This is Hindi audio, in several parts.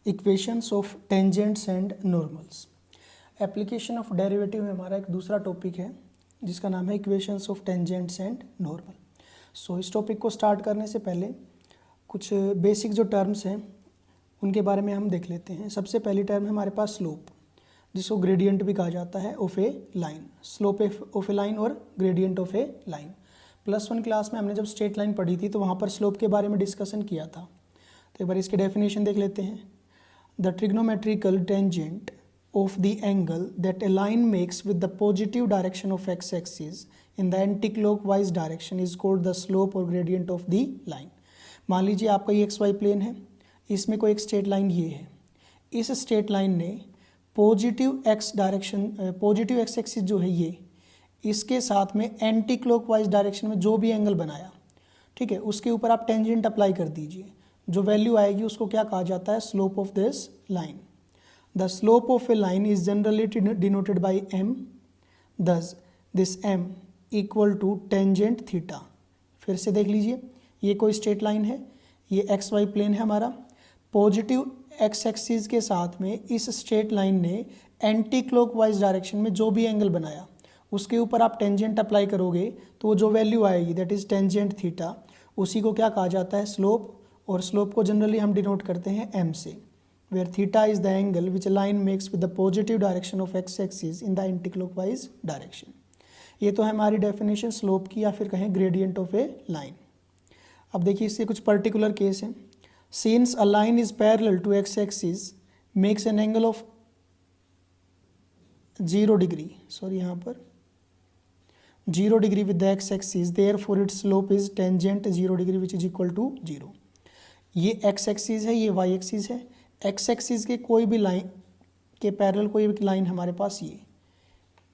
Equations of tangents and normals. Application of derivative में हमारा एक दूसरा टॉपिक है जिसका नाम है equations of tangents and normal. So इस टॉपिक को स्टार्ट करने से पहले कुछ बेसिक जो टर्म्स हैं उनके बारे में हम देख लेते हैं। सबसे पहली टर्म है हमारे पास स्लोप, जिसको ग्रेडियंट भी कहा जाता है of a line. Slope of a line और gradient of a line. +1 class में हमने जब स्ट्रेट लाइन पढ़ी थी तो वहाँ पर स्लोप के बारे में डिस्कशन किया था। तो एक बार इसकी डेफिनेशन देख लेते हैं। The trigonometrical tangent of the angle that a line makes with the positive direction of x-axis in the anti-clockwise direction is called the slope or gradient of the line। मान लीजिए आपका ये xy प्लेन है, इसमें कोई एक स्ट्रेट लाइन ये है। इस स्ट्रेट लाइन ने पॉजिटिव एक्स एक्सिस जो है ये, इसके साथ में एंटी क्लॉकवाइज डायरेक्शन में जो भी एंगल बनाया, ठीक है, उसके ऊपर आप टेंजेंट अप्लाई कर दीजिए। जो वैल्यू आएगी उसको क्या कहा जाता है? Slope of this line. The slope of a line is generally denoted by m, thus this m equal to tangent theta. फिर से देख लीजिए, ये कोई स्ट्रेट लाइन है, ये एक्स वाई प्लेन है हमारा। पॉजिटिव एक्स एक्सिस के साथ में इस स्ट्रेट लाइन ने एंटी क्लॉकवाइज डायरेक्शन में जो भी एंगल बनाया उसके ऊपर आप टेंजेंट अप्लाई करोगे तो जो वैल्यू आएगी दैट इज टेंजेंट थीटा, उसी को क्या कहा जाता है? स्लोप। और स्लोप को जनरली हम डिनोट करते हैं m से, where theta is the angle which line makes with the positive direction of X axis in the anti clockwise direction. ये तो है हमारी डेफिनेशन स्लोप की, या फिर कहें ग्रेडियंट ऑफ ए लाइन। अब देखिए इसके कुछ पर्टिकुलर केस हैं। Since a line is parallel to X axis makes an angle of 0 degree, sorry यहाँ पर 0 degree with the X axis, therefore its slope is tangent 0 degree which is equal to 0। ये एक्स एक्सिस है, ये वाई एक्सिस है। एक्स एक्सिस के कोई भी लाइन के पैरेलल कोई भी लाइन हमारे पास ये,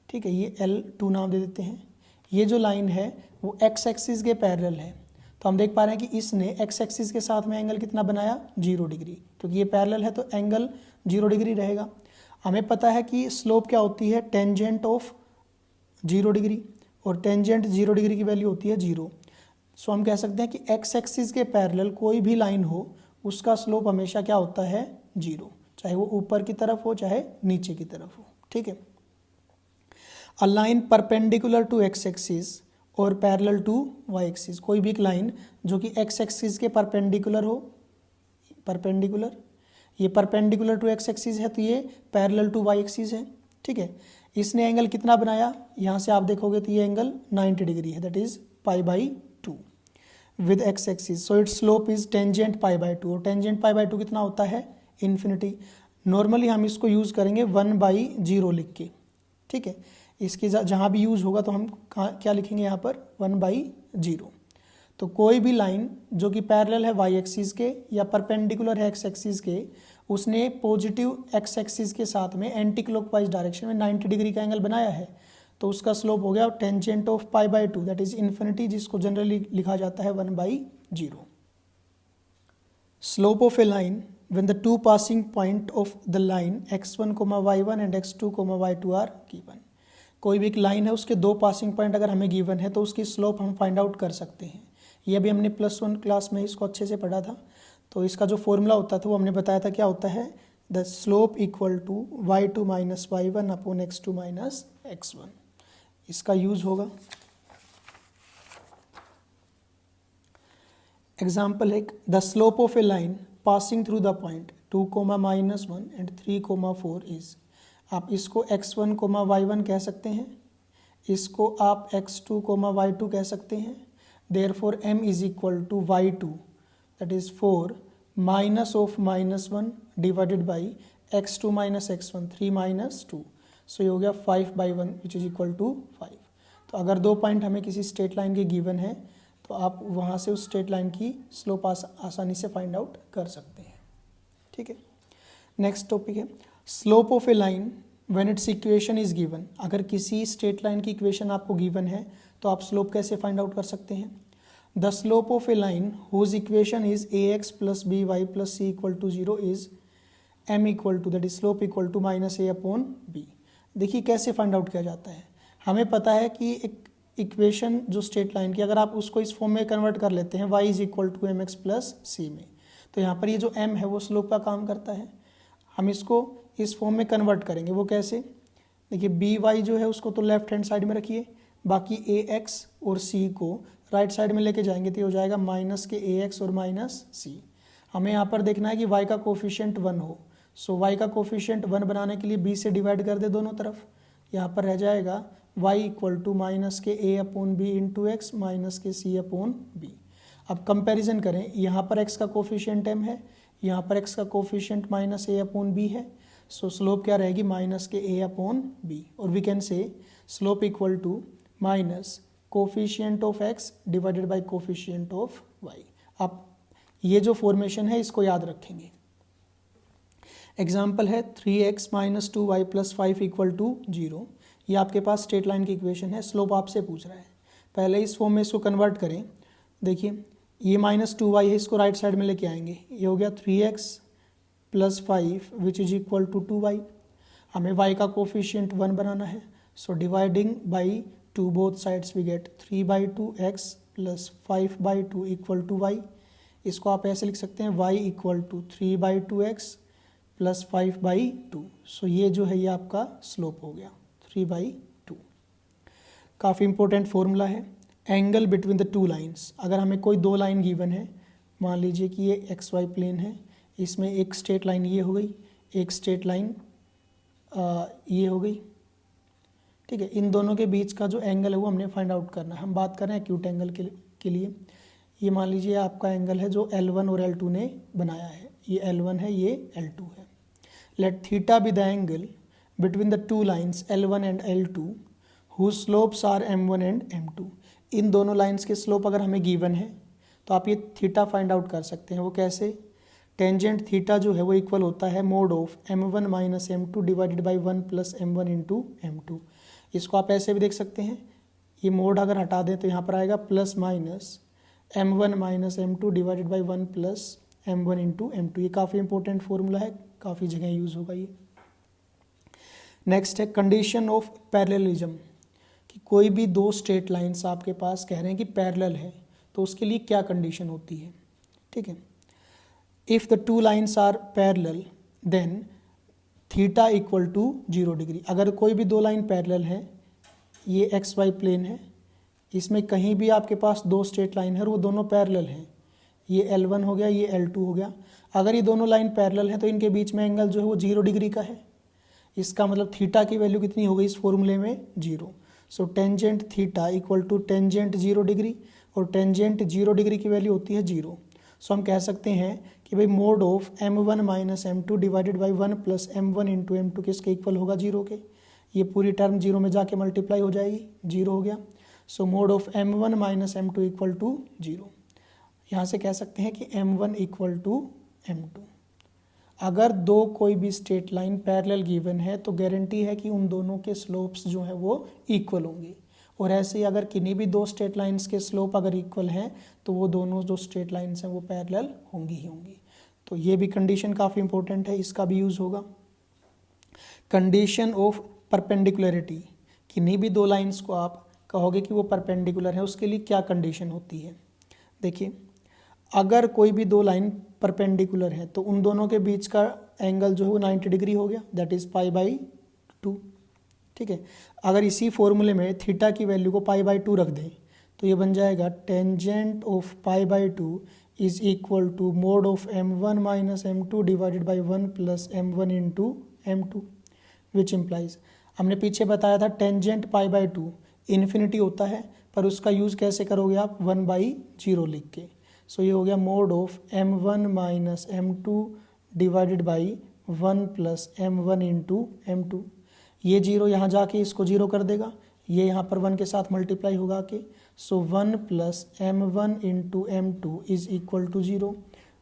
ठीक है, ये L2 नाम दे देते हैं। ये जो लाइन है वो एक्स एक्सिस के पैरेलल है, तो हम देख पा रहे हैं कि इसने एक्स एक्सिस के साथ में एंगल कितना बनाया? 0 डिग्री। क्योंकि ये पैरेलल है तो एंगल 0 डिग्री रहेगा। हमें पता है कि स्लोप क्या होती है? टेंजेंट ऑफ 0 डिग्री, और टेंजेंट 0 डिग्री की वैल्यू होती है 0। सो हम कह सकते हैं कि एक्स एक्सिस के पैरेलल कोई भी लाइन हो उसका स्लोप हमेशा क्या होता है? 0, चाहे वो ऊपर की तरफ हो चाहे नीचे की तरफ हो, ठीक है। A line perpendicular to X axis और पैरेलल टू वाई एक्सिस, कोई भी एक लाइन जो कि एक्स एक्सिस के परपेंडिकुलर हो, परपेंडिकुलर, ये परपेंडिकुलर टू एक्स एक्सिस है तो ये पैरेलल टू वाई एक्सिस है, ठीक है। इसने एंगल कितना बनाया? यहाँ से आप देखोगे तो ये एंगल 90 डिग्री है, that is π/2 with X axis. So its slope is tangent π/2, और टेंजेंट π/2 कितना होता है? इन्फिनिटी। नॉर्मली हम इसको यूज़ करेंगे 1/0 लिख के, ठीक है। इसके जहाँ भी यूज़ होगा तो हम क्या लिखेंगे यहाँ पर? 1/0। तो कोई भी लाइन जो कि पैरेलल है वाई एक्सिस के या परपेंडिकुलर है एक्स एक्सिस के, उसने पॉजिटिव एक्स एक्सिस के साथ में एंटी क्लॉकवाइज डायरेक्शन में 90 डिग्री का एंगल बनाया है, तो उसका स्लोप हो गया tangent of π/2 that is infinity, जिसको जनरली लिखा जाता है 1/0। Slope of a line when the two passing point of the line x1, y1 and x2, y2 are given. कोई भी एक लाइन है, उसके दो पासिंग पॉइंट अगर हमें गिवन है तो उसकी स्लोप हम फाइंड आउट कर सकते हैं। ये भी हमने +1 क्लास में इसको अच्छे से पढ़ा था। तो इसका जो फॉर्मूला होता था वो हमने बताया था, क्या होता है? The slope equal to y2 - y1 upon x2 - x1। इसका यूज होगा। एग्जाम्पल है, the slope of a line passing through the point 2, -1 and 3, 4 is. आप इसको x1, y1 कह सकते हैं, इसको आप x2, y2 कह सकते हैं। Therefore m is equal to y2 that is 4 -(-1) divided by x2 - x1 3 - 2। So ये हो गया 5/1 विच इज इक्वल टू 5। तो अगर दो पॉइंट हमें किसी स्ट्रेट लाइन के गिवन है तो आप वहाँ से उस स्ट्रेट लाइन की स्लोप आसानी से फाइंड आउट कर सकते हैं, ठीक है। नेक्स्ट टॉपिक है slope of a line when it's equation is given. अगर किसी स्ट्रेट लाइन की इक्वेशन आपको गिवन है तो आप स्लोप कैसे फाइंड आउट कर सकते हैं? The slope of a line whose equation is ax + by + c = 0 is m equal to that is slope equal to -a/b। देखिए कैसे फाइंड आउट किया जाता है। हमें पता है कि एक इक्वेशन जो स्ट्रेट लाइन की, अगर आप उसको इस फॉर्म में कन्वर्ट कर लेते हैं y = mx + c में, तो यहाँ पर ये जो m है वो स्लोप का काम करता है। हम इसको इस फॉर्म में कन्वर्ट करेंगे, वो कैसे? देखिए बी वाई जो है उसको तो लेफ्ट हैंड साइड में रखिए, बाकी ए एक्स और सी को राइट साइड में लेके जाएंगे तो ये हो जाएगा माइनस के ए एक्स और माइनस सी। हमें यहाँ पर देखना है कि y का कोफिशिएंट 1 हो। सो y का कोफिशिएंट 1 बनाने के लिए b से डिवाइड कर दे दोनों तरफ। यहाँ पर रह जाएगा y इक्वल टू माइनस के a upon B into X minus के c अपॉन बी। अब कंपैरिजन करें, यहाँ पर x का कोफिशिएंट m है, यहाँ पर x का coefficient minus a upon B है। सो स्लोप क्या रहेगी? माइनस के a अपॉन बी, और we can say slope equal to minus coefficient of x divided by coefficient of y। आप ये जो फॉर्मेशन है इसको याद रखेंगे। एग्जाम्पल है 3x minus 2y plus 5 equal to 0। ये आपके पास स्ट्रेट लाइन की इक्वेशन है, स्लोप आपसे पूछ रहा है। पहले इस फॉर्म में इसको कन्वर्ट करें। देखिए ये माइनस 2y है, इसको राइट साइड में लेके आएंगे, ये हो गया 3x plus 5 which is equal to 2y। हमें y का कोफिशिएंट 1 बनाना है, so dividing by 2 both sides we get 3/2x plus 5/2 equal to y। इसको आप ऐसे लिख सकते हैं y equal to 3/2x plus 5/2। So ये जो है ये आपका स्लोप हो गया 3/2। काफ़ी इंपॉर्टेंट फॉर्मूला है। Angle between the two lines, अगर हमें कोई दो लाइन गिवन है, मान लीजिए कि ये एक्स वाई प्लेन है, इसमें एक स्ट्रेट लाइन ये हो गई, एक स्ट्रेट लाइन ये हो गई, ठीक है। इन दोनों के बीच का जो एंगल है वो हमने फाइंड आउट करना है। हम बात कर रहे हैं एक्यूट एंगल के लिए। ये मान लीजिए आपका एंगल है जो L1 और L2 ने बनाया है, ये L1 है, ये L2 है। Let theta be the angle between the two lines L1 and L2 whose slopes are M1 and M2। इन दोनों लाइंस के स्लोप अगर हमें गिवन है तो आप ये थीटा फाइंड आउट कर सकते हैं। वो कैसे? टेंजेंट थीटा जो है वो इक्वल होता है mode of M1 minus M2 divided by 1 plus M1 into M2। इसको आप ऐसे भी देख सकते हैं, ये मोड अगर हटा दें तो यहाँ पर आएगा plus minus M1 minus M2 divided by 1 plus M1 into M2। ये काफ़ी इंपॉर्टेंट फॉर्मूला है, काफ़ी जगह यूज़ होगा ये। नेक्स्ट है कंडीशन ऑफ पैरेललिज्म, कि कोई भी दो स्ट्रेट लाइंस आपके पास कह रहे हैं कि पैरेलल है, तो उसके लिए क्या कंडीशन होती है, ठीक है। If the two lines are parallel then theta equal to 0 degree. अगर कोई भी दो लाइन पैरेलल है, ये एक्स वाई प्लेन है, इसमें कहीं भी आपके पास दो स्ट्रेट लाइन है और वो दोनों पैरेलल हैं, ये L1 हो गया, ये L2 हो गया। अगर ये दोनों लाइन पैरेलल हैं तो इनके बीच में एंगल जो है वो 0 डिग्री का है। इसका मतलब थीटा की वैल्यू कितनी हो गई इस फॉर्मूले में? 0। So tangent theta equal to tangent 0 degree, और टेंजेंट 0 डिग्री की वैल्यू होती है 0। सो हम कह सकते हैं कि भाई mode of M1 minus M2 divided by 1 plus M1 into M2 किसके इक्वल होगा? 0 के। ये पूरी टर्म 0 में जाके मल्टीप्लाई हो जाएगी, 0 हो गया। So mod of M1 minus M2 equal to 0। यहाँ से कह सकते हैं कि M1 इक्वल टू M2। अगर दो कोई भी स्ट्रेट लाइन पैरेलल गिवन है तो गारंटी है कि उन दोनों के स्लोप्स जो हैं वो इक्वल होंगे, और ऐसे ही अगर किन्हीं भी दो स्ट्रेट लाइंस के स्लोप अगर इक्वल हैं तो वो दोनों जो स्ट्रेट लाइंस हैं वो पैरेलल होंगी ही होंगी। तो ये भी कंडीशन काफ़ी इंपॉर्टेंट है, इसका भी यूज़ होगा। कंडीशन ऑफ परपेंडिकुलरिटी, किन्हीं भी दो लाइंस को आप कहोगे कि वो परपेंडिकुलर है, उसके लिए क्या कंडीशन होती है? देखिए अगर कोई भी दो लाइन परपेंडिकुलर है तो उन दोनों के बीच का एंगल जो है वो 90 डिग्री हो गया, दैट इज़ π/2, ठीक है। अगर इसी फॉर्मूले में थीटा की वैल्यू को π/2 रख दें तो ये बन जाएगा tangent of π/2 is equal to mod of M1 minus M2 divided by 1 plus M1 into M2, which implies, हमने पीछे बताया था टेंजेंट π/2 इन्फिनिटी होता है, पर उसका यूज़ कैसे करोगे आप? 1/0 लिख के। सो ये हो गया mode of M1 minus M2 divided by 1 plus M1 into M2। ये 0 यहाँ जाके इसको 0 कर देगा, ये यहाँ पर 1 के साथ मल्टीप्लाई होगा के। So 1 plus M1 into M2 is equal to 0,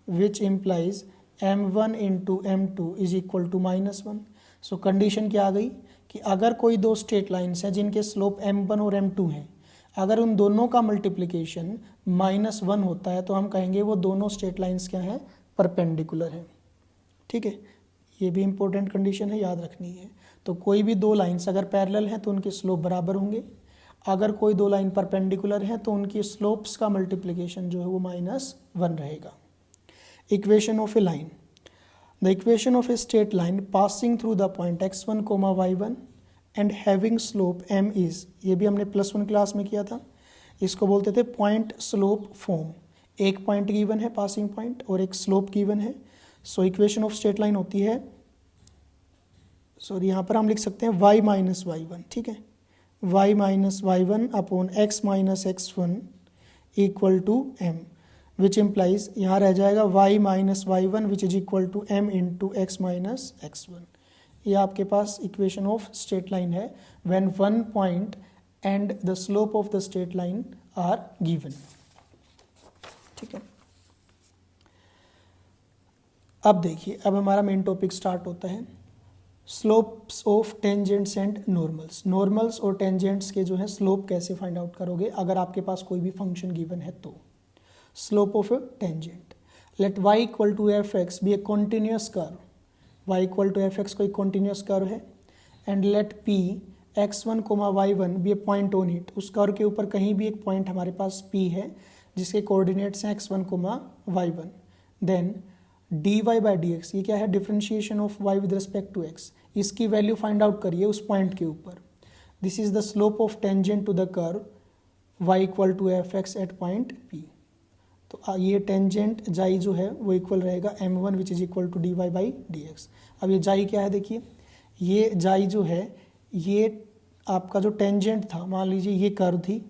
which implies M1 into M2 is equal to -1। So condition क्या आ गई कि अगर कोई दो स्ट्रेट लाइन्स हैं जिनके स्लोप M1 और M2 हैं, अगर उन दोनों का मल्टीप्लिकेशन -1 होता है तो हम कहेंगे वो दोनों स्ट्रेट लाइंस क्या हैं? परपेंडिकुलर हैं, ठीक है। ये भी इंपॉर्टेंट कंडीशन है, याद रखनी है। तो कोई भी दो लाइंस अगर पैरेलल हैं तो उनके स्लोप बराबर होंगे, अगर कोई दो लाइन परपेंडिकुलर हैं तो उनकी स्लोप्स का मल्टीप्लिकेशन जो है वो -1 रहेगा। Equation of a line. The equation of a straight line passing through the point x1, y1 and having slope m is, ये भी हमने +1 क्लास में किया था, इसको बोलते थे पॉइंट स्लोप फॉर्म। एक पॉइंट गिवन है पासिंग पॉइंट और एक स्लोप गिवन है। So equation of straight line होती है, सॉरी यहाँ पर हम लिख सकते हैं y माइनस y1, ठीक है, y minus y1 upon x minus x1 equal to m, which implies यहाँ रह जाएगा y minus y1 which is equal to m into x minus x1। ये आपके पास इक्वेशन ऑफ स्ट्रेट लाइन है when one point and the slope of the straight line are given, ठीक है। अब देखिए, अब हमारा मेन टॉपिक स्टार्ट होता है, slopes of tangents and normals. Normals और टेंजेंट्स के जो है स्लोप कैसे फाइंड आउट करोगे अगर आपके पास कोई भी फंक्शन गिवन है तो। Slope of a tangent, let y equal to F X be a continuous curve, y equal to F X कोई कॉन्टिन्यूस कर्व है, and let p x1 y1 be a point on it, उस कर्व के ऊपर कहीं भी एक पॉइंट हमारे पास p है जिसके कोऑर्डिनेट्स हैं x1 y1, then dy by D X, ये क्या है, differentiation of y with respect to x, इसकी वैल्यू फाइंड आउट करिए उस पॉइंट के ऊपर। This is the slope of tangent to the curve y equal to F X at point p। तो ये टेंजेंट जाई जो है वो इक्वल रहेगा m1 which is equal to dy by D X. अब ये जाई क्या है, देखिए ये जाई जो है ये आपका जो टेंजेंट था, मान लीजिए ये कर्व थी,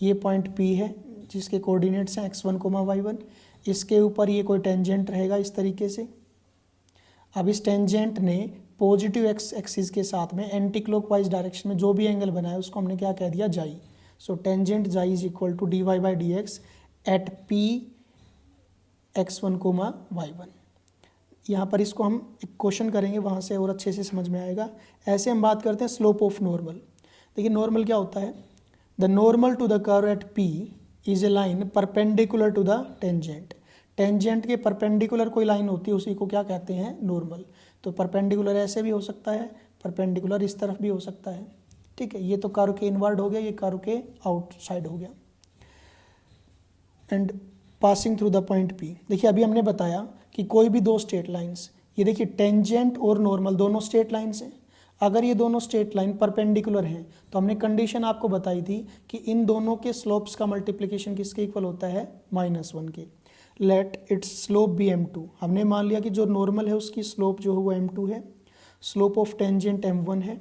ये पॉइंट p है जिसके कोऑर्डिनेट्स हैं x1 y1, इसके ऊपर ये कोई टेंजेंट रहेगा इस तरीके से। अब इस टेंजेंट ने पॉजिटिव एक्स एक्सिस के साथ में एंटी क्लॉकवाइज डायरेक्शन में जो भी एंगल बनाया उसको हमने क्या कह दिया, psi. So tangent psi is equal to dy by D X at p x1 y1। यहाँ पर इसको हम एक क्वेश्चन करेंगे, वहाँ से और अच्छे से समझ में आएगा। ऐसे हम बात करते हैं स्लोप ऑफ नॉर्मल। देखिए नॉर्मल क्या होता है, the normal to the curve at p is a line perpendicular to the tangent. Tangent के परपेंडिकुलर कोई लाइन होती है उसी को क्या कहते हैं, नॉर्मल। तो परपेंडिकुलर ऐसे भी हो सकता है, परपेंडिकुलर इस तरफ भी हो सकता है, ठीक है। ये तो कर्व के इनवर्ड हो गया, ये कर्व के आउटसाइड हो गया। And passing through the point P, देखिए अभी हमने बताया कि कोई भी दो स्ट्रेट लाइंस, ये देखिए टेंजेंट और नॉर्मल दोनों स्ट्रेट लाइंस हैं। अगर ये दोनों स्ट्रेट लाइन परपेंडिकुलर हैं तो हमने कंडीशन आपको बताई थी कि इन दोनों के स्लोप्स का मल्टीप्लिकेशन किसके इक्वल होता है, -1 के। Late it's slope B m2, हमने मान लिया कि जो नॉर्मल है उसकी स्लोप जो है वो m2 है, स्लोप ऑफ टेंजेंट m1 है।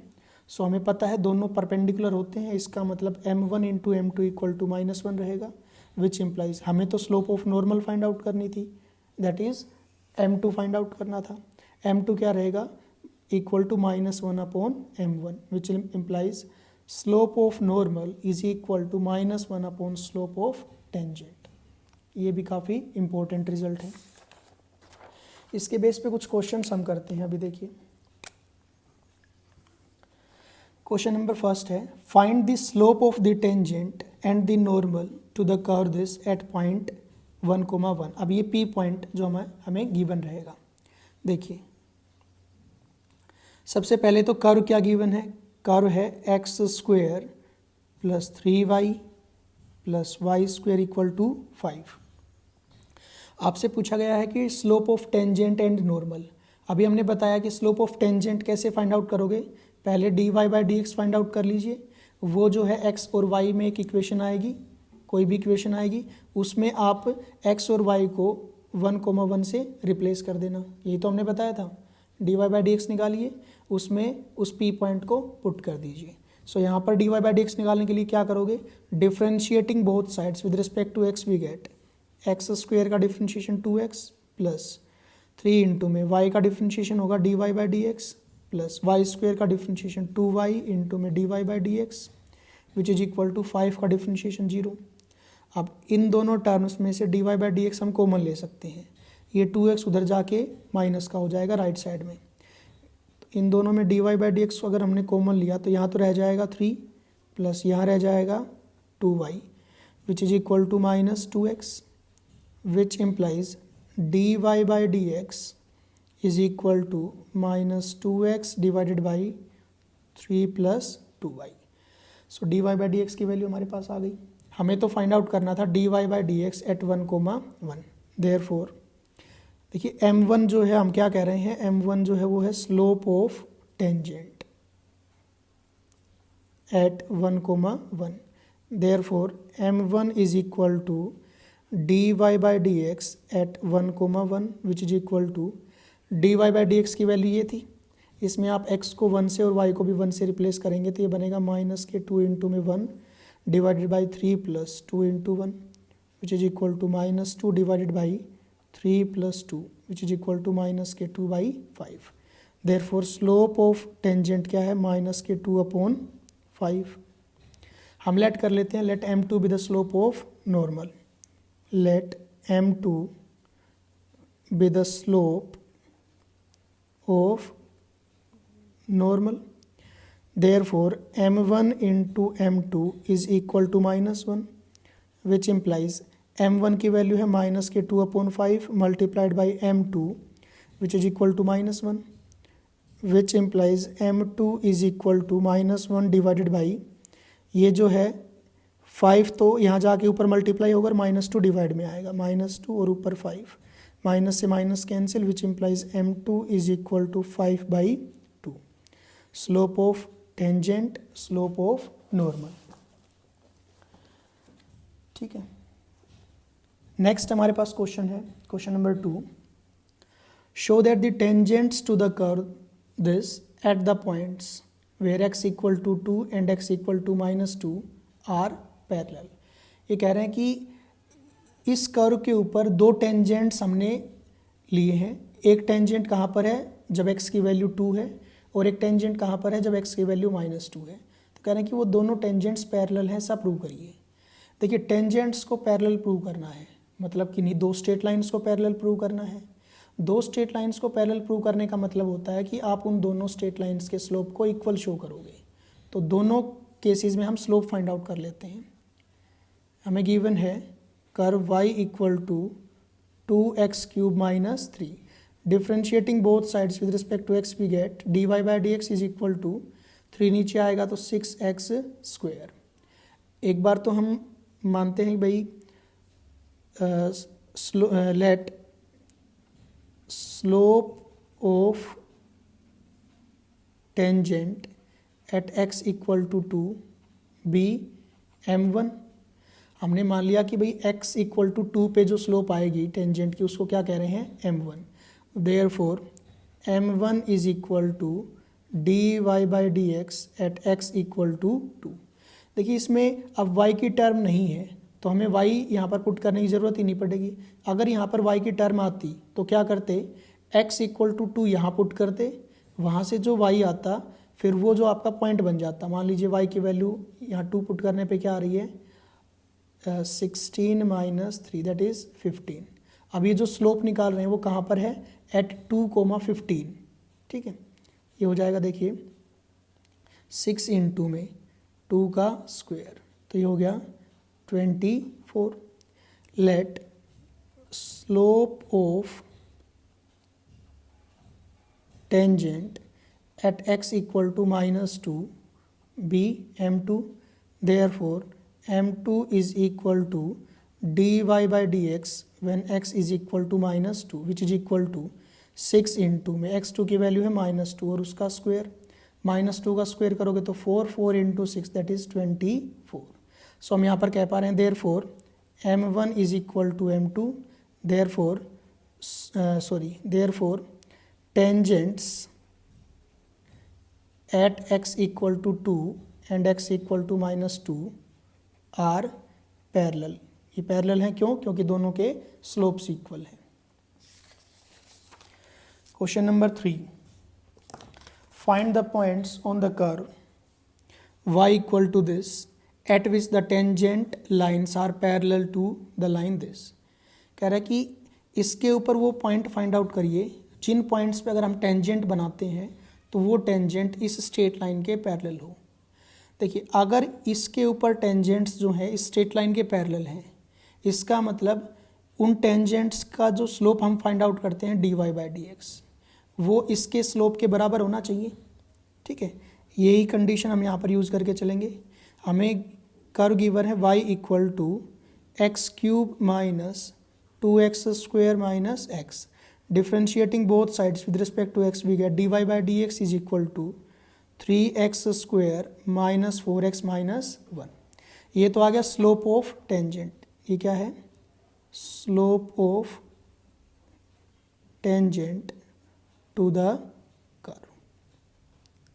सो हमें पता है दोनों परपेंडिकुलर होते हैं, इसका मतलब m1 into m2 equal to -1 रहेगा, विच इम्प्लाइज हमें तो slope of normal find out करनी थी, that is m2 find out करना था। m2 क्या रहेगा, equal to -1 upon m1, which implies slope of normal is equal to -1 upon slope of tangent. ये भी काफ़ी इंपॉर्टेंट रिजल्ट है। इसके बेस पे कुछ क्वेश्चंस हम करते हैं। अभी देखिए क्वेश्चन नंबर फर्स्ट है, find the slope of the tangent and the normal to the curve this at point 1, 1। अब ये P पॉइंट जो हमें गिवन रहेगा। देखिए सबसे पहले तो कर्व क्या गिवन है, कर्व है x² plus 3y plus y² equal to 5। आपसे पूछा गया है कि slope of tangent and normal. अभी हमने बताया कि स्लोप ऑफ टेंजेंट कैसे फाइंड आउट करोगे, पहले dy by D x find out कर लीजिए। वो जो है x और y में एक इक्वेशन आएगी, कोई भी इक्वेशन आएगी, उसमें आप x और y को 1, 1 से रिप्लेस कर देना। यही तो हमने बताया था, dy बाई डी एक्स निकालिए, उसमें उस P पॉइंट को पुट कर दीजिए। सो यहाँ पर dy बाई डी एक्स निकालने के लिए क्या करोगे, differentiating both sides with respect to x we get x² का डिफ्रेंशिएशन 2x प्लस 3 इंटू में y का डिफ्रेंशिएशन होगा dy by D X plus y² का डिफ्रेंशिएशन 2y इंटू में dy by D X which is equal to 5 का डिफ्रेंशिएशन 0। अब इन दोनों टर्म्स में से dy बाई डी एक्स हम कॉमन ले सकते हैं, ये 2x उधर जाके माइनस का हो जाएगा राइट साइड में। तो इन दोनों में dy बाई डी एक्स अगर हमने कॉमन लिया तो यहाँ तो रह जाएगा 3 प्लस यहाँ रह जाएगा 2y which is equal to -2x, which implies dy by dx is equal to -2x divided by 3 plus 2y। So dy by dx की वैल्यू हमारे पास आ गई। हमें तो फाइंड आउट करना था dy by dx at 1, 1। Therefore देखिए m1 जो है हम क्या कह रहे हैं, m1 जो है वो है slope of tangent at 1,1. Therefore m1 is equal to dy by dx at 1,1 which is equal to dy by dx की वैल्यू ये थी, इसमें आप x को 1 से और y को भी 1 से रिप्लेस करेंगे तो ये बनेगा माइनस के 2 इंटू में 1 divided by 3 plus 2 into 1 which is equal to minus 2 divided by 3 plus 2 which is equal to minus के 2 by 5. Therefore slope of tangent क्या है, माइनस के 2/5. हम लेट कर लेते हैं, let m2 be the slope of normal. Let m2 be the slope of normal. Therefore m1 into m2 is equal to -1, which implies m1 की वैल्यू है माइनस के 2/5 multiplied by m2 which is equal to -1, which implies m2 is equal to -1 divided by ये जो है 5 तो यहाँ जाके ऊपर मल्टीप्लाई होकर -2 डिवाइड में आएगा, -2 और ऊपर 5, माइनस से minus cancel which implies m2 is equal to 5/2. Slope of tangent, slope of normal. ठीक है, नेक्स्ट हमारे पास क्वेश्चन है, question number 2. Show that the tangents to the curve this at the points where x equal to 2 and x equal to -2 are parallel. ये कह रहे हैं कि इस कर्व के ऊपर दो टेंजेंट्स हमने लिए हैं. एक टेंजेंट कहाँ पर है जब x की वैल्यू 2 है और एक टेंजेंट कहाँ पर है जब x की वैल्यू -2 है. तो कह रहे हैं कि वो दोनों टेंजेंट्स पैरेलल हैं, ऐसा प्रूव करिए. देखिए टेंजेंट्स को पैरेलल प्रूव करना है मतलब कि नहीं, दो स्ट्रेट लाइंस को पैरेलल प्रूव करना है. दो स्ट्रेट लाइंस को पैरेलल प्रूव करने का मतलब होता है कि आप उन दोनों स्ट्रेट लाइंस के स्लोप को इक्वल शो करोगे. तो दोनों केसेस में हम स्लोप फाइंड आउट कर लेते हैं. हमें गिवन है curve y equal to 2x³ minus 3. Differentiating both sides with respect to x we get dy by dx is equal to 3 नीचे आएगा तो 6x². एक बार तो हम मानते हैं भाई let slope of tangent at x equal to 2 be m1. हमने मान लिया कि भाई x इक्वल टू 2 पे जो स्लोप आएगी टेंजेंट की उसको क्या कह रहे हैं m1. Therefore m1 is equal to dy by dx at x equal to 2. देखिए इसमें अब y की टर्म नहीं है तो हमें y यहाँ पर पुट करने की ज़रूरत ही नहीं पड़ेगी. अगर यहाँ पर y की टर्म आती तो क्या करते, x इक्वल टू 2 यहाँ पुट करते, वहाँ से जो y आता फिर वो जो आपका पॉइंट बन जाता. मान लीजिए y की वैल्यू यहाँ 2 पुट करने पे क्या आ रही है 16 माइनस 3 दैट इज़ 15. अब ये जो स्लोप निकाल रहे हैं वो कहाँ पर है एट 2,15. ठीक है, ये हो जाएगा देखिए 6 इंटू में 2 का स्क्वायर तो ये हो गया 24. Let slope of tangent at x equal to -2 be m2. Therefore m2 is equal to dy by dx when x is equal to -2 which is equal to 6 into में x2 की वैल्यू है -2 और उसका स्क्वायर, -2 का स्क्वायर करोगे तो 4 इंटू 6 दैट इज़ 24. सो हम यहाँ पर कह पा रहे हैं therefore m1 is equal to m2. Therefore tangents at x equal to 2 and x equal to -2 are parallel. ये पैरेलल हैं क्यों, क्योंकि दोनों के स्लोप्स इक्वल हैं. Question number 3. Find the points on the curve y equal to this at which the tangent lines are parallel to the line this. कह रहा है कि इसके ऊपर वो पॉइंट फाइंड आउट करिए जिन पॉइंट्स पे अगर हम टेंजेंट बनाते हैं तो वो टेंजेंट इस स्ट्रेट लाइन के पैरेलल हो. देखिए अगर इसके ऊपर टेंजेंट्स जो हैं इस स्ट्रेट लाइन के पैरेलल हैं, इसका मतलब उन टेंजेंट्स का जो स्लोप हम फाइंड आउट करते हैं dy बाई dx वो इसके स्लोप के बराबर होना चाहिए. ठीक है, यही कंडीशन हम यहाँ पर यूज़ करके चलेंगे. हमें कर्व गिवन है y equal to x³ minus 2x² minus x. Differentiating both sides with respect to x we get dy by D x is equal to 3x² minus 4x minus 1। ये तो आ गया स्लोप ऑफ टेंजेंट। ये क्या है? Slope of tangent to the curve.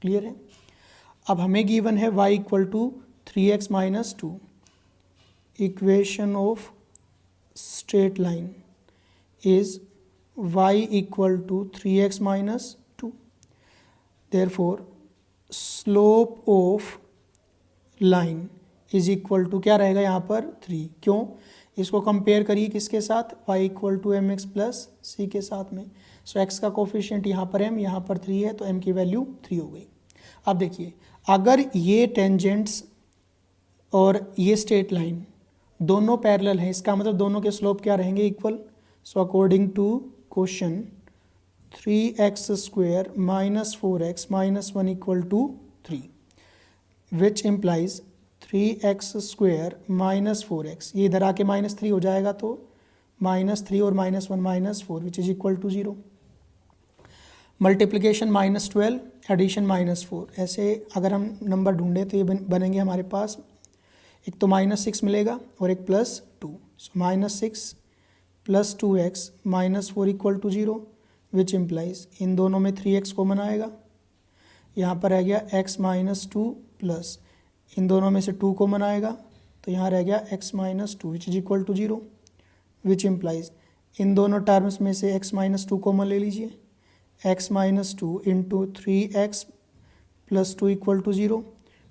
Clear है? अब हमें गिवन है y equal to 3x minus 2। Equation of straight line is y equal to 3x minus 2। Therefore slope of line is equal to क्या रहेगा यहाँ पर? 3। क्यों? इसको कंपेयर करिए किसके साथ? y equal to M X plus C के साथ में। सो x का कोफिशिएंट यहाँ पर m, यहाँ पर 3 है, तो m की वैल्यू 3 हो गई। अब देखिए, अगर ये टेंजेंट्स और ये स्ट्रेट लाइन दोनों पैरेलल हैं, इसका मतलब दोनों के स्लोप क्या रहेंगे? Equal. So according to question 3x² minus 4x minus 1 equal to 3, which implies 3x² minus 4x, ये इधर आके -3 हो जाएगा, तो -3 और -1 -4 which is equal to 0। Multiplication -12, addition -4। ऐसे अगर हम नंबर ढूंढें तो ये बनेंगे हमारे पास, एक तो -6 मिलेगा और एक +2। So -6 + 2x -4 equal to 0, which implies इन दोनों में 3x कॉमन आएगा। यहाँ पर रह गया x -2 प्लस इन दोनों में से 2 कॉमन आएगा, तो यहाँ रह गया x -2 which is equal to 0, which implies इन दोनों टर्म्स में से x -2 कॉमन ले लीजिए। x -2 into 3x + 2 equal to 0,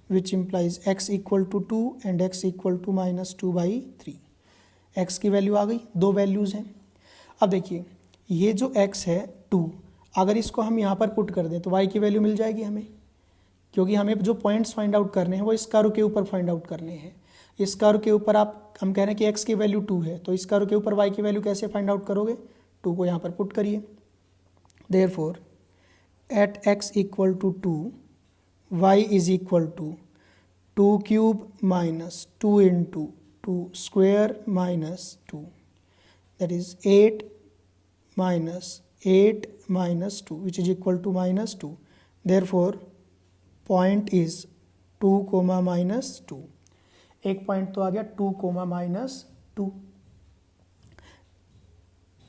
which implies x equal to 2 and x equal to -2/3। x की वैल्यू आ गई, दो वैल्यूज़ हैं। अब देखिए, ये जो x है 2, अगर इसको हम यहाँ पर पुट कर दें तो y की वैल्यू मिल जाएगी हमें, क्योंकि हमें जो पॉइंट्स फाइंड आउट करने हैं वो इस कर्व के ऊपर फाइंड आउट करने हैं। इस कर्व के ऊपर हम कह रहे हैं कि x की वैल्यू 2 है, तो इस कर्व के ऊपर y की वैल्यू कैसे फाइंड आउट करोगे? 2 को यहाँ पर पुट करिए। Therefore at x equal to 2 y is equal to 2 cube minus 2 into 2 square minus 2, that is 8 minus 8 minus 2 which is equal to -2। Therefore point is 2, -2। एक पॉइंट तो आ गया 2, -2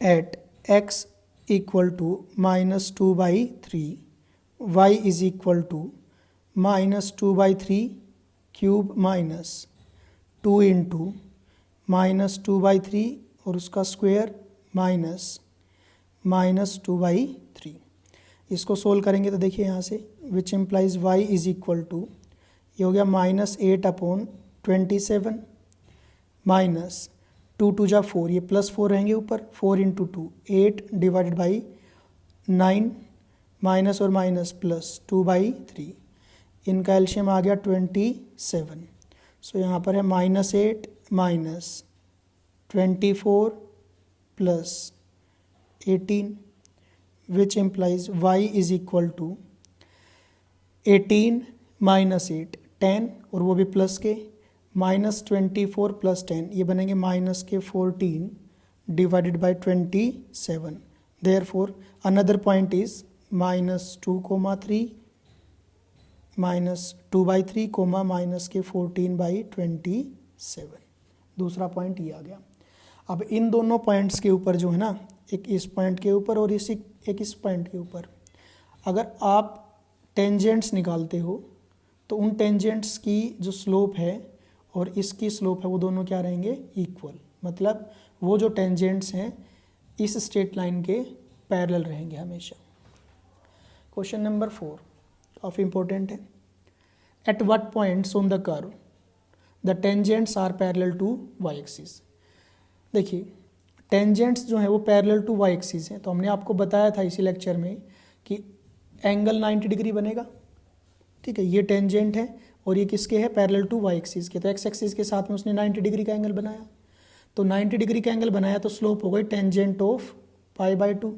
at x equal to -2/3, y is equal to -2/3 cube minus 2 into -2/3 और उसका स्क्वेयर माइनस -2/3। इसको सोल्व करेंगे तो देखिए यहाँ से, which implies y is equal to, ये हो गया -8/27 माइनस 2 2 जा 4, ये +4 रहेंगे ऊपर, 4 इंटू 2 8 डिवाइडेड बाई 9 माइनस और माइनस प्लस 2/3, इनका एलशियम आ गया 27। सो यहाँ पर है -8 minus 24 plus 18, which implies y is equal to 18 minus 8 10, और वो भी प्लस के, -24 प्लस 10, ये बनेंगे -14 divided by 27। Therefore another point is -2,3 -2/3 -14/27। दूसरा पॉइंट ये आ गया। अब इन दोनों पॉइंट्स के ऊपर जो है ना, एक इस पॉइंट के ऊपर और एक इस पॉइंट के ऊपर, अगर आप टेंजेंट्स निकालते हो तो उन टेंजेंट्स की जो स्लोप है और इसकी स्लोप है वो दोनों क्या रहेंगे? इक्वल। मतलब वो जो टेंजेंट्स हैं इस स्ट्रेट लाइन के पैरेलल रहेंगे हमेशा। क्वेश्चन नंबर 4 काफ़ी इंपॉर्टेंट है। At what points on the curve the tangents are parallel to Y axis. देखिए, टेंजेंट्स जो है वो पैरेलल टू वाई एक्सिस है, तो हमने आपको बताया था इसी लेक्चर में कि एंगल 90 डिग्री बनेगा। ठीक है, ये टेंजेंट है और ये किसके है? पैरेलल टू वाई एक्सिस के। तो एक्स एक्सिस के साथ में उसने 90 डिग्री का एंगल बनाया, तो 90 डिग्री का एंगल बनाया तो स्लोप हो गई टेंजेंट ऑफ π/2,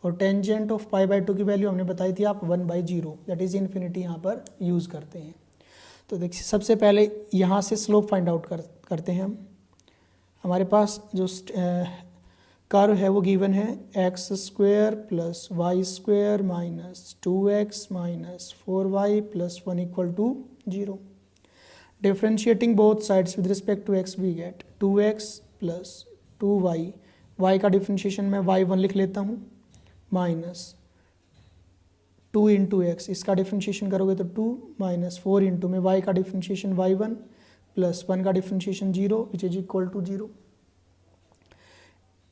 और टेंजेंट ऑफ π/2 की वैल्यू हमने बताई थी आप 1/0, दैट इज इन्फिनिटी यहाँ पर यूज़ करते हैं। तो देखिए, सबसे पहले यहाँ से स्लोप फाइंड आउट करते हैं हम। हमारे पास जो कर्व है वो गिवन है x square plus y square minus 2x minus 4y plus 1 equal to 0. Differentiating both sides with respect to x we get 2x plus 2y. y का डिफ्रेंशिएशन मैं y1 लिख लेता हूँ माइनस 2 इंटू एक्स, इसका डिफ्रेंशिएशन करोगे तो 2 माइनस 4 इंटू में y का डिफ्रेंशिएशन y1 प्लस 1 का differentiation 0 which is equal to 0.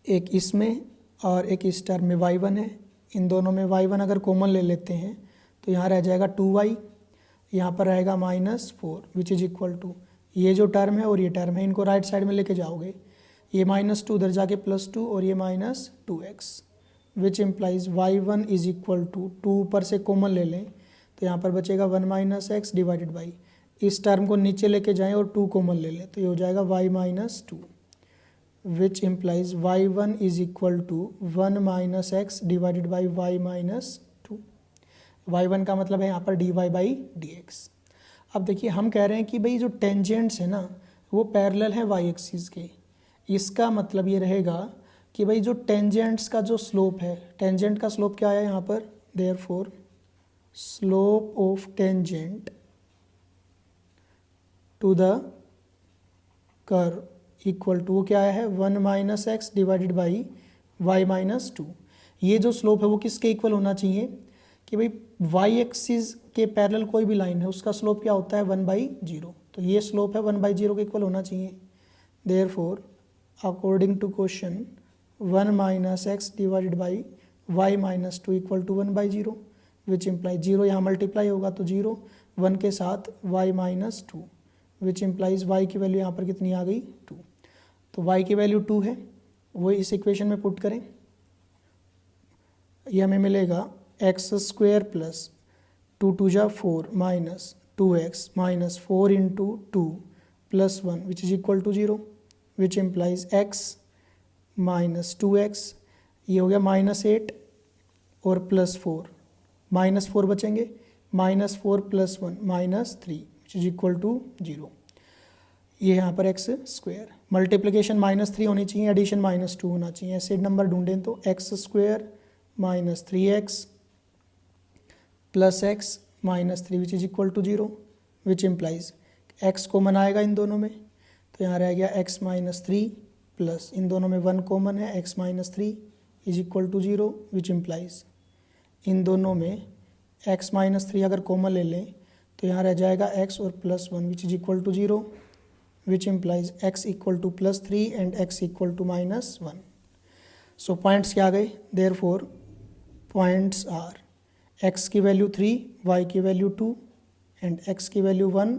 एक इसमें और एक इस टर्म में y1 है, इन दोनों में y1 अगर कॉमन ले लेते हैं तो यहाँ रह जाएगा 2y, यहाँ पर रहेगा -4 विच इज इक्वल टू ये जो टर्म है और ये टर्म है, इनको राइट साइड में लेके जाओगे, ये -2 उधर जाके +2 और ये -2x which implies y1 is equal to 2 ऊपर से कॉमन ले लें तो यहाँ पर बचेगा 1 - x डिवाइडेड बाई, इस टर्म को नीचे लेके जाएं और 2 कॉमन ले लें तो ये हो जाएगा y - 2 which implies y1 is equal to 1 - x divided by y - 2. y1 का मतलब है यहाँ पर dy/dx. अब देखिए हम कह रहे हैं कि भाई जो टेंजेंट्स है ना वो पैरेलल है y एक्सिस के. इसका मतलब ये रहेगा कि भाई जो टेंजेंट्स का जो स्लोप है, टेंजेंट का स्लोप क्या है यहाँ पर, therefore slope of tangent to the curve equal to क्या है 1 - x डिवाइडेड बाई y - 2. ये जो स्लोप है वो किसके इक्वल होना चाहिए कि भाई y एक्सिस के पैरेलल कोई भी लाइन है उसका स्लोप क्या होता है 1/0. तो ये स्लोप है 1/0 के इक्वल होना चाहिए. Therefore according to question 1 - x divided by y - 2 equal to 1/0 which imply 0 यहाँ मल्टीप्लाई होगा तो 0, 1 के साथ y - 2 विच इम्प्लाइज y की वैल्यू यहाँ पर कितनी आ गई 2. तो y की वैल्यू 2 है, वो इस इक्वेशन में पुट करें, ये हमें मिलेगा x square plus 2 × 2 = 4 minus 2x minus 4 into 2 plus 1 which is equal to 0 which implies x minus 2x, ये हो गया -8 और +4, -4 बचेंगे, -4 + 1 -3 विच इज इक्वल टू 0. ये यहाँ पर एक्स स्क्वेयर, मल्टीप्लिकेशन -3 होनी चाहिए, एडिशन -2 होना चाहिए. ऐसे नंबर ढूंढें तो x square minus 3x plus x minus 3 which is equal to 0 which implies x common आएगा इन दोनों में तो यहाँ रह गया x - 3 प्लस इन दोनों में 1 कॉमन है x - 3 is equal to 0 which implies इन दोनों में x - 3 अगर कॉमन ले लें तो यहाँ रह जाएगा x और +1 which is equal to 0 which implies x equal to +3 and x equal to -1. So points क्या आ गए, देयरफॉर पॉइंट्स आर x की वैल्यू 3, y की वैल्यू 2 एंड x की वैल्यू 1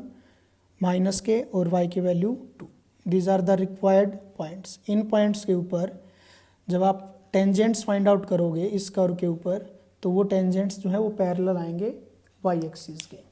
-k और y की value 2. These are the required points. इन पॉइंट्स के ऊपर जब आप टेंजेंट्स फाइंड आउट करोगे इस कर्व के ऊपर तो वो टेंजेंट्स जो है वो पैरेलल आएंगे y एक्सिस के.